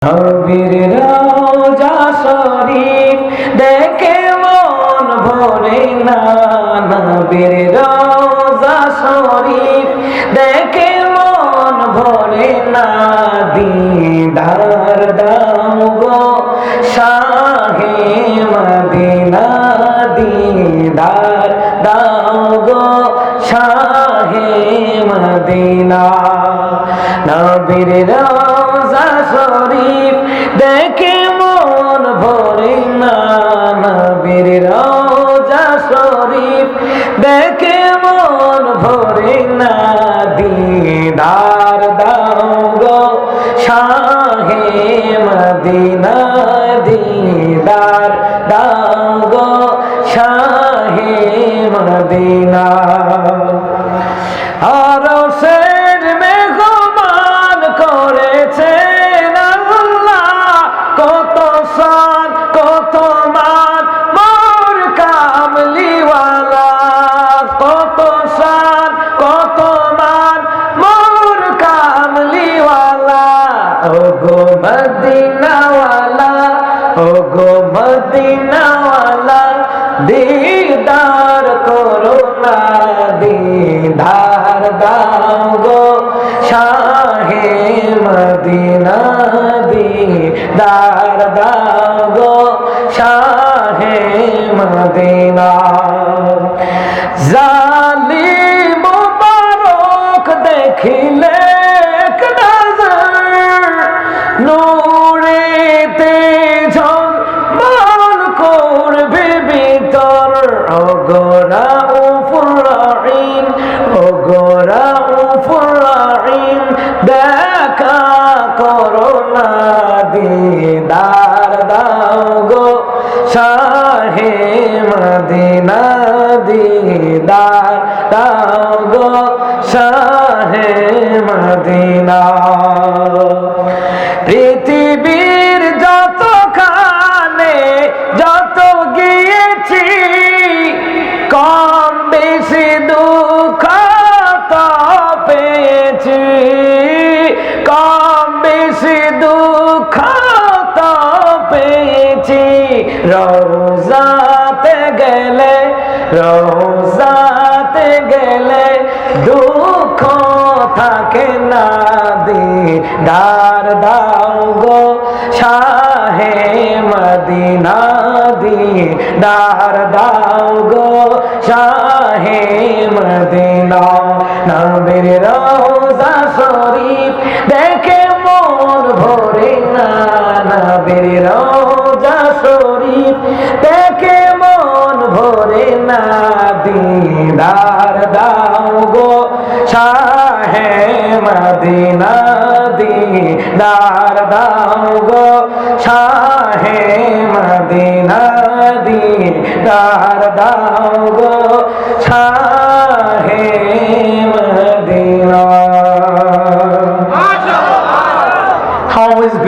নবীর রওজা শরীফ দেখে মন ভরে না। নবীর রওজা শরীফ দেখে মন ভরে না। দিদার দাও গো শাহে মদিনা, দিদার দাও গো শাহে মদিনা। নবীর রওজা শরীফ দেখে মন ভরে না। নবীর রওজা শরীফ দেখে মন ভরে না। দিদার দাও গো শাহে মদিনা, দিদার দাও গো শাহে মদিনা। আরশের মেহমান করেছেন আল্লাহ, কত শান কত মান মোর কামলিওয়ালা। কত শান কত মান মোর কামলিওয়ালা। ওগো মদিনাওয়ালা, ওগো মদিনাওয়ালা, দিদার করো না। দিদার দাও গো শাহে মদিনা, দিদার দাও গো শাহে মদিনা। জালিম মুবারক দেখিলে এক নজর, নূরেতে ঝলমল করবে ভিতর। ওগো রাউফুর রহিম, ওগো রাউফুর রহিম, দেখা করো না। দিদার দাও গো শাহে মদিনা, দিদার দাও গো শাহে মদিনা। পৃথিবীর যতখানে যত গিয়েছি, কম বেশি দুঃখ তো পেয়েছি। কম বেশি দুঃখ তো পেয়েছি। রওজাতে গেলে, রওজাতে গেলে দুঃখ থাকে না। দিদার দাও গো শাহে মদিনা, দিদার দাও গো শাহে মদিনা। নবীর রওজা শরীফ দেখে মন ভরে না। নবীর রওজা শরীফ দেখে মন ভরে না। দিদার দাও গো শাহে মদিনা, দিদার দাও গো শাহে মদিনা, দিদার দাও গো শাহে